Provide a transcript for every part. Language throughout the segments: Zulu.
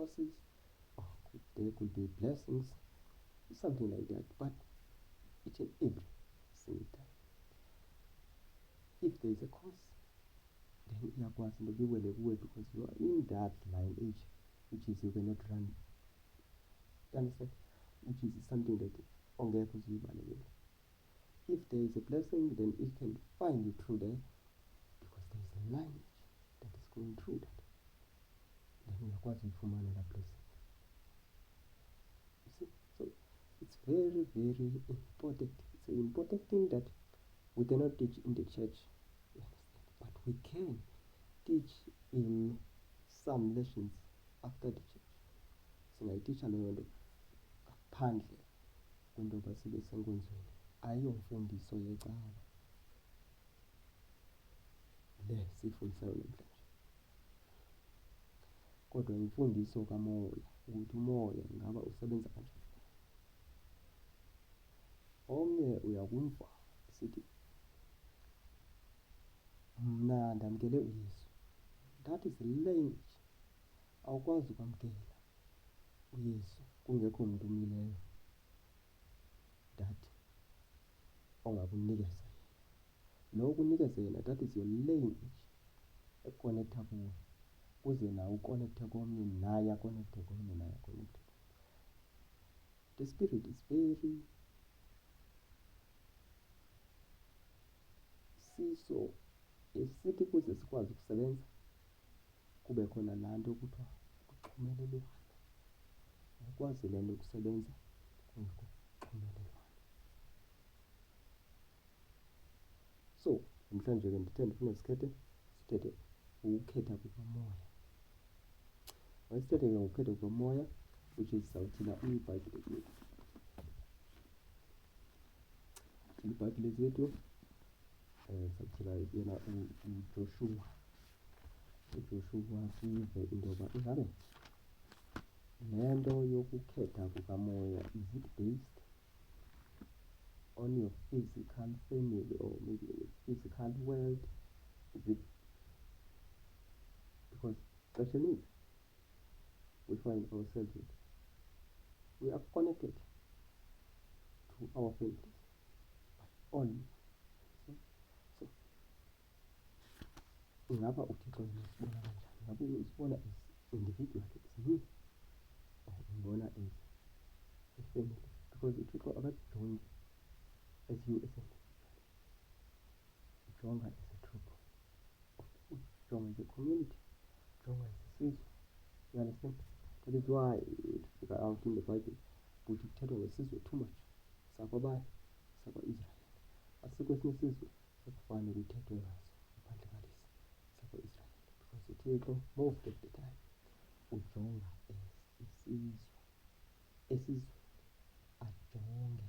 curses, or there could be blessings, something like that. But each and every single time, if there is a curse, then iyakwazi into biwele kuwe, because you are in that line age, which is you cannot run. You understand? Which is something that ongekho uzibalekela. If there is a blessing, then it can find you through there, because there is a lineage that is going through that. Then uyakwazi uyifumana that blessing. You see? So it's very, very important. It's an important thing that we cannot teach in the church. You understand? But we can teach in some lessons after the church. Singayititsha leyo nto ngaphandle kwento yoba sibe senkonzweni. Ayiyomfundiso yecawa le siyifundisayo namhlanje, kodwa imfundiso kamoya, ukuthi umoya ngaba usebenza kanjani. Omnye uyakumva esithi mna ndamkele uYesu. That is language. Awukwazi ukwamkela uYesu kungekho mntu umileyo that ongakunikeza yena. Lo ukunikeza yena, that is your language ekonektha kuwe, kuze nawe ukonekthe komnye, naye akonekthe komnye, naye akonekthe komnye. The spirit is very siso esithi kuze sikwazi ukusebenza kube khona laa nto kuthiwa kuxhumelelwano. Ayikwazi le nto ukusebenza kungekho kuxhumelelwano. So namhlanje ke ndifuna sithethe ukukhetha kukamoya. Masithethe ke ngokukhetha kukamoya, which is sawuthina iBhayibhile lethu. iBhayibhile lethu sawuthina yena uJoshua. uJoshua sive into yoba ingabe le nto yokukhetha kukamoya, is it based on your physical family or maybe in the physical world? Is it because xesha elinintsi we find ourselves with, we are connected to our families, but only. So ingaba uThixo usibona kanjani? Ingaba usibona as individual, as me, or umbona as a family? Because uThixo akajongi as you as an individual, ujonga as a group of people, ujonga as a community, ujonga as a sizwe. You understand? That is why out in the Bible kuthi kuthethwa ngesizwe too much, sakwabani, sakwa-Israyeli. Asikho esinye isizwe ekufane kuthethwe ngaso ngaphandle kwalesi sakwa-Israyeli, because uThixo most of the time ujonga as isizwe. Esizweni ajonge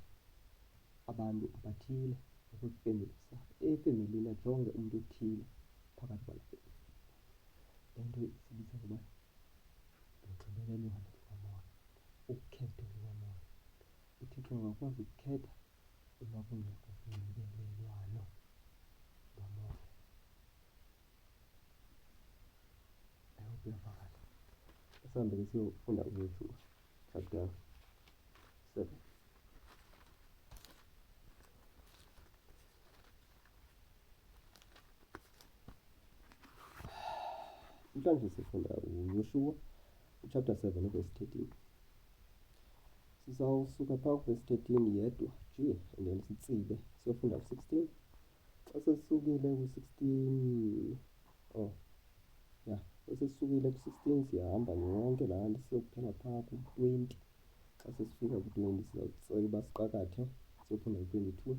abantu abathile ngokwefemeli zabo, efemelini ajonge umntu othile phakathi kwalaa femeli. Le nto isibiza ngoba lunxibelelwano lukamoya, ukukhetho lukamoya. uThixo angakwazi ukukhetha uba kungekho unxibelelwano lwamoya. I hope uyavakala. Sihambe ke siyofunda uJoshua chapter 7. Namhlanje sifunda uJoshua chapter 7 verse 13. Sizawusuka phaa verse 13 yedwa nje and then sitsibe siyofunda u-16. Xa sesisukile ku-16, sesisukile ku-16 siyahamba yonke laa nto siyokuphela phaa ku-20. Xa sesifika ku-20 sizawutsiba siqakathe siyofunda ku-22.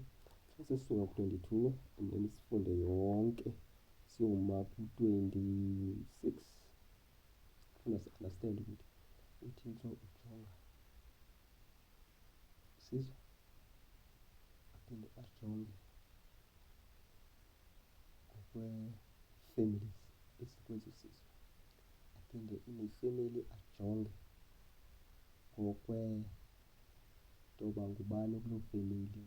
Xa sesisuka ku-22 and then sifunde yonke siyoma ku-26. Funa si-understand ukuthi uThixo ujonga isizwe, aphinde ajonge ngokwe-families esikwezo sizwe, aphinde inefemeli ajonge ngokwentoba ngubani kuloo femeli,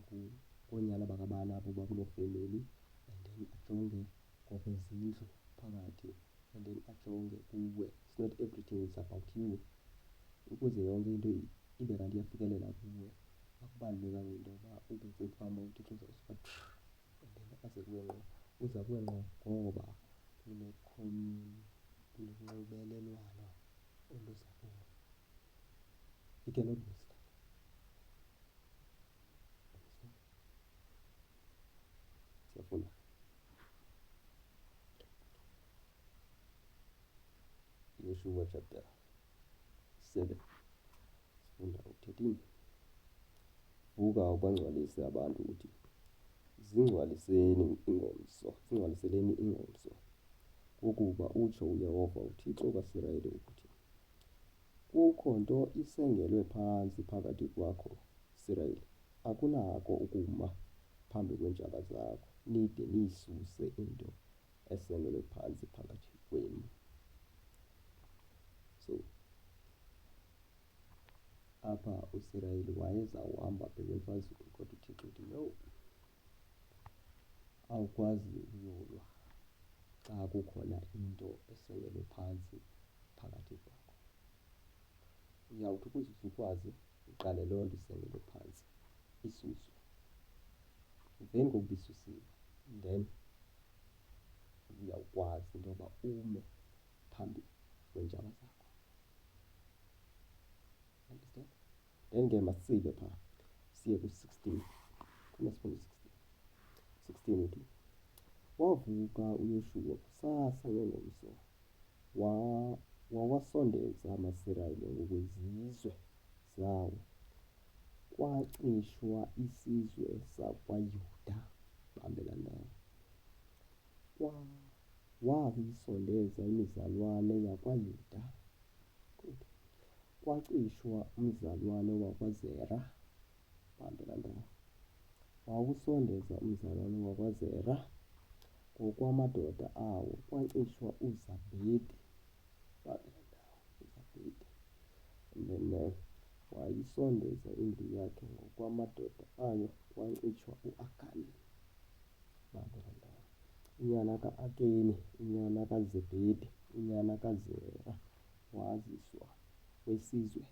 ngoonyana bakabani abo bakuloo femeli, and then ajonge ngokwezindlu phakathi and then ajonge kuwe. It's not everything is about you. Ukuze yonke into ibe kanti iyafikelela kuwe, akubalulekanga into yoba ube kwifama uThixo uzawusuka and then aze kuwe ngqo. Uza kuwe ngqo ngoba kunonxibelelwano oluza kuwe. You cannot miss that. Understand? Siyafunda. Joshua chapter 7 sifunda u-13. Vuka ubangcwalise abantu uthi zingcwaliseleni ingomso ukuba utsho uYehova uThixo kaSirayeli ukuthi kukho nto isengelwe phantsi phakathi kwakho, Isirayeli, akunako ukuma phambi kweentshaba zakho nide niyisuse into esengelwe phantsi phakathi kwenu. So apha uSirayeli wayezawuhamba bheka emfazweni kodwa uThixo uthi no, awukwazi uyolwa xa kukhona into esengelwe phantsi phakathi kwakho. Uyawuthi ukuze ukwazi uqale loo nto isengelwe phantsi isuswe. Emveni kokuba isusiwe, then uyawukwazi into yoba ume phambi kweentshaba zakho. Understand? Then ke masibe phaa siye ku-16. Kuma sifunde 16 uthi wavuka uYoshuwa kusasa ngengomso wawasondeza amaSirayeli ngokwezizwe zawo. Kwacishwa isizwe sakwaYuda, bambelana nawo. Wayisondeza imizalwane yakwaYuda. Kwacishwa umzalwane wakwaZera, bambelana nawo. Wawusondeza umzalwane wakwaZera. Ngokwamadoda awo kwacishwa uZabhedi, bambelana nawo uZabhedi. And then wayisondeza indlu yakhe ngokwamadoda ayo kwacishwa u-Akani, bambelana nawo. Inyana ka-Akeni, inyana kaZebhedi, inyana kaZera waziswa kwesizwe